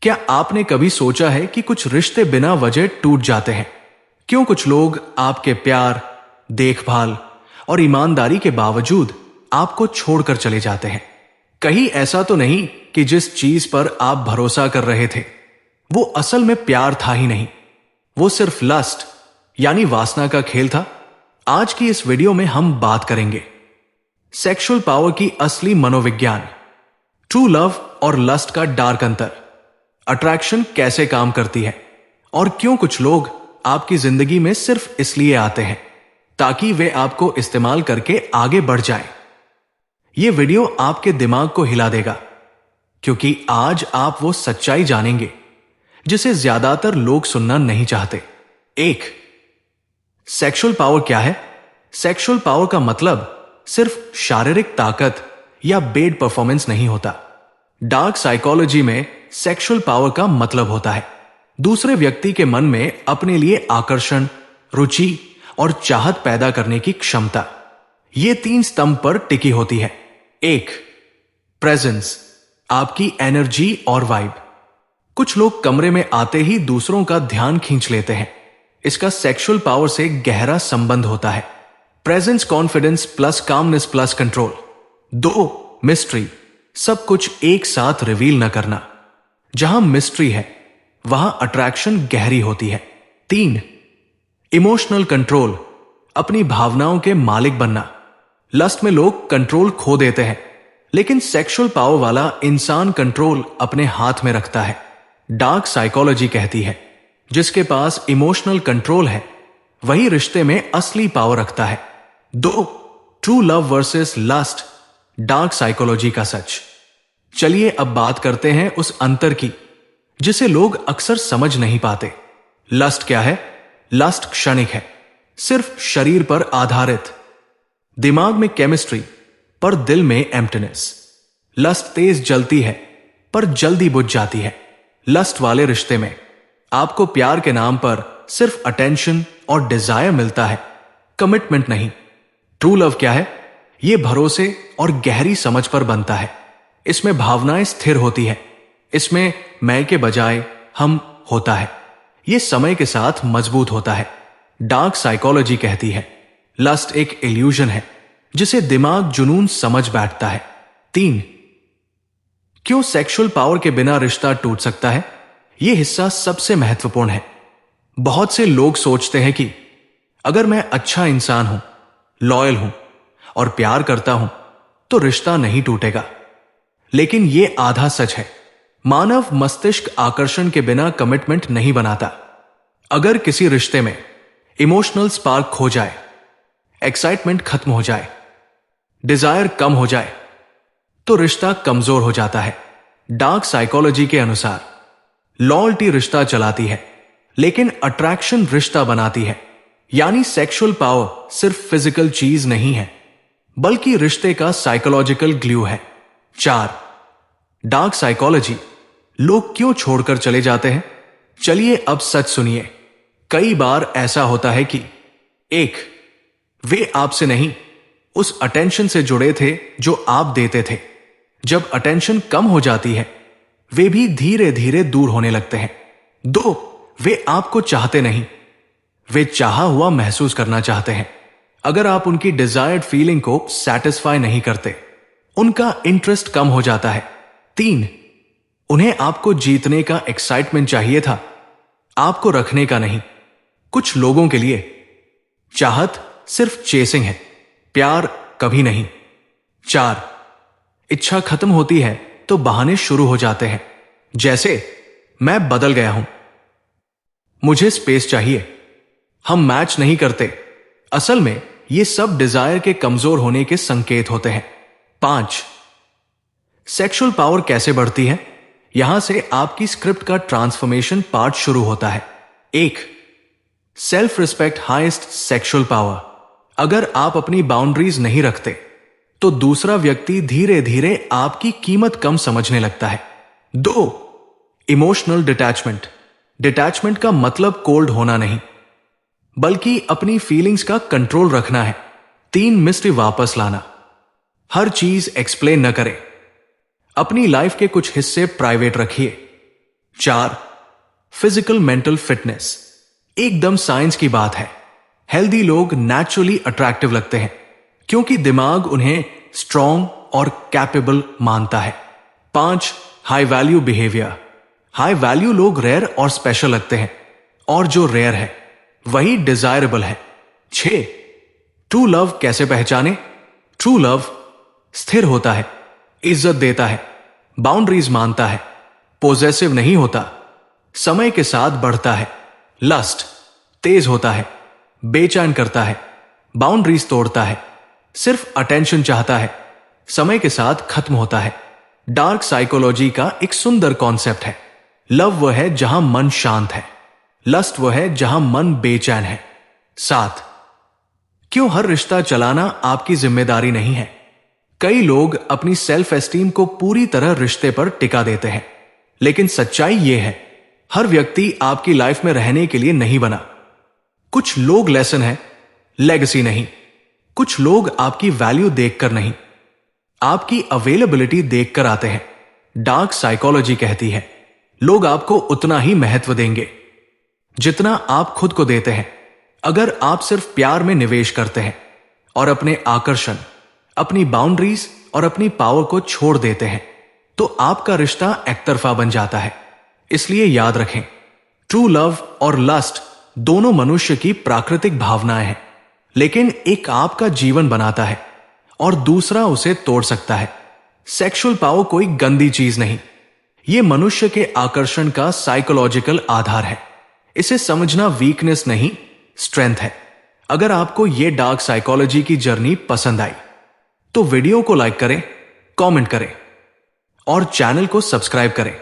क्या आपने कभी सोचा है कि कुछ रिश्ते बिना वजह टूट जाते हैं? क्यों कुछ लोग आपके प्यार, देखभाल और ईमानदारी के बावजूद आपको छोड़कर चले जाते हैं? कहीं ऐसा तो नहीं कि जिस चीज पर आप भरोसा कर रहे थे वो असल में प्यार था ही नहीं, वो सिर्फ लस्ट यानी वासना का खेल था? आज की इस वीडियो में हम बात करेंगे सेक्सुअल पावर की असली मनोविज्ञान, ट्रू लव और लस्ट का डार्क अंतर, अट्रैक्शन कैसे काम करती है और क्यों कुछ लोग आपकी जिंदगी में सिर्फ इसलिए आते हैं ताकि वे आपको इस्तेमाल करके आगे बढ़ जाएं। यह वीडियो आपके दिमाग को हिला देगा, क्योंकि आज आप वो सच्चाई जानेंगे जिसे ज्यादातर लोग सुनना नहीं चाहते। एक, सेक्सुअल पावर क्या है? सेक्सुअल पावर का मतलब सिर्फ शारीरिक ताकत या बेड परफॉर्मेंस नहीं होता। डार्क साइकोलॉजी में सेक्सुअल पावर का मतलब होता है दूसरे व्यक्ति के मन में अपने लिए आकर्षण, रुचि और चाहत पैदा करने की क्षमता। ये तीन स्तंभ पर टिकी होती है। एक, प्रेजेंस, आपकी एनर्जी और वाइब। कुछ लोग कमरे में आते ही दूसरों का ध्यान खींच लेते हैं। इसका सेक्सुअल पावर से गहरा संबंध होता है। Presence, confidence plus calmness plus control. दो, मिस्ट्री, सब कुछ एक साथ रिवील न करना। जहां मिस्ट्री है वहां अट्रैक्शन गहरी होती है। तीन, इमोशनल कंट्रोल, अपनी भावनाओं के मालिक बनना। लस्ट में लोग कंट्रोल खो देते हैं, लेकिन सेक्सुअल पावर वाला इंसान कंट्रोल अपने हाथ में रखता है। डार्क साइकोलॉजी कहती है जिसके पास इमोशनल कंट्रोल है वही रिश्ते में असली पावर रखता है। दो, true love versus lust, dark psychology का सच। चलिए अब बात करते हैं उस अंतर की जिसे लोग अक्सर समझ नहीं पाते। लस्ट क्या है? लस्ट क्षणिक है, सिर्फ शरीर पर आधारित, दिमाग में केमिस्ट्री पर दिल में एम्प्टीनेस। लस्ट तेज जलती है पर जल्दी बुझ जाती है। लस्ट वाले रिश्ते में आपको प्यार के नाम पर सिर्फ अटेंशन और डिजायर मिलता है, कमिटमेंट नहीं। ट्रू लव क्या है? यह भरोसे और गहरी समझ पर बनता है। इसमें भावनाएं स्थिर होती है, इसमें मैं के बजाय हम होता है। यह समय के साथ मजबूत होता है। डार्क साइकोलॉजी कहती है लस्ट एक इल्यूजन है जिसे दिमाग जुनून समझ बैठता है। तीन, क्यों सेक्सुअल पावर के बिना रिश्ता टूट सकता है? यह हिस्सा सबसे महत्वपूर्ण है। बहुत से लोग सोचते हैं कि अगर मैं अच्छा इंसान हूं, लॉयल हूं और प्यार करता हूं तो रिश्ता नहीं टूटेगा, लेकिन यह आधा सच है। मानव मस्तिष्क आकर्षण के बिना कमिटमेंट नहीं बनाता। अगर किसी रिश्ते में इमोशनल स्पार्क खो जाए, एक्साइटमेंट खत्म हो जाए, डिजायर कम हो जाए तो रिश्ता कमजोर हो जाता है। डार्क साइकोलॉजी के अनुसार लॉयल्टी रिश्ता चलाती है, लेकिन अट्रैक्शन रिश्ता बनाती है। यानी सेक्सुअल पावर सिर्फ फिजिकल चीज नहीं है, बल्कि रिश्ते का साइकोलॉजिकल ग्लू है। चार, डार्क साइकोलॉजी, लोग क्यों छोड़कर चले जाते हैं? चलिए अब सच सुनिए। कई बार ऐसा होता है कि एक, वे आपसे नहीं उस अटेंशन से जुड़े थे जो आप देते थे। जब अटेंशन कम हो जाती है वे भी धीरे धीरे दूर होने लगते हैं। दो, वे आपको चाहते नहीं, वे चाहा हुआ महसूस करना चाहते हैं। अगर आप उनकी डिजायर्ड फीलिंग को सेटिस्फाई नहीं करते, उनका इंटरेस्ट कम हो जाता है। तीन, उन्हें आपको जीतने का एक्साइटमेंट चाहिए था, आपको रखने का नहीं। कुछ लोगों के लिए चाहत सिर्फ चेसिंग है, प्यार कभी नहीं। चार, इच्छा खत्म होती है तो बहाने शुरू हो जाते हैं, जैसे मैं बदल गया हूं, मुझे स्पेस चाहिए, हम मैच नहीं करते। असल में ये सब डिजायर के कमजोर होने के संकेत होते हैं। पांच, सेक्सुअल पावर कैसे बढ़ती है? यहां से आपकी स्क्रिप्ट का ट्रांसफॉर्मेशन पार्ट शुरू होता है। एक, self respect highest sexual power. अगर आप अपनी बाउंड्रीज नहीं रखते तो दूसरा व्यक्ति धीरे धीरे आपकी कीमत कम समझने लगता है। दो, इमोशनल डिटैचमेंट। डिटैचमेंट का मतलब कोल्ड होना नहीं, बल्कि अपनी फीलिंग्स का कंट्रोल रखना है। तीन, मिस्ट्री वापस लाना। हर चीज एक्सप्लेन न करें, अपनी लाइफ के कुछ हिस्से प्राइवेट रखिए। 4. Physical mental fitness. एकदम साइंस की बात है। हेल्दी लोग नेचुरली अट्रैक्टिव लगते हैं क्योंकि दिमाग उन्हें स्ट्रॉन्ग और कैपेबल मानता है। 5. High value behaviour. High value लोग रेयर और स्पेशल लगते हैं और जो रेयर है वही डिजायरेबल है। 6. ट्रू लव कैसे पहचाने? ट्रू लव स्थिर होता है, इज्जत देता है, बाउंड्रीज मानता है, पोजेसिव नहीं होता, समय के साथ बढ़ता है। लस्ट तेज होता है, बेचैन करता है, बाउंड्रीज तोड़ता है, सिर्फ अटेंशन चाहता है, समय के साथ खत्म होता है। डार्क साइकोलॉजी का एक सुंदर कॉन्सेप्ट है। लव वह है जहां मन शांत है, लस्ट वह है जहां मन बेचैन है। 7. क्यों हर रिश्ता चलाना आपकी जिम्मेदारी नहीं है? कई लोग अपनी सेल्फ एस्टीम को पूरी तरह रिश्ते पर टिका देते हैं, लेकिन सच्चाई यह है हर व्यक्ति आपकी लाइफ में रहने के लिए नहीं बना। कुछ लोग लेसन है, लेगेसी नहीं। कुछ लोग आपकी वैल्यू देखकर नहीं, आपकी अवेलेबिलिटी देखकर आते हैं। डार्क साइकोलॉजी कहती है लोग आपको उतना ही महत्व देंगे जितना आप खुद को देते हैं। अगर आप सिर्फ प्यार में निवेश करते हैं और अपने आकर्षण, अपनी बाउंड्रीज और अपनी पावर को छोड़ देते हैं तो आपका रिश्ता एकतरफा बन जाता है। इसलिए याद रखें, ट्रू लव और लस्ट दोनों मनुष्य की प्राकृतिक भावनाएं हैं, लेकिन एक आपका जीवन बनाता है और दूसरा उसे तोड़ सकता है। सेक्सुअल पावर कोई गंदी चीज नहीं, यह मनुष्य के आकर्षण का साइकोलॉजिकल आधार है। इसे समझना वीकनेस नहीं, स्ट्रेंथ है। अगर आपको यह डार्क साइकोलॉजी की जर्नी पसंद आई तो वीडियो को लाइक करें, कमेंट करें और चैनल को सब्सक्राइब करें।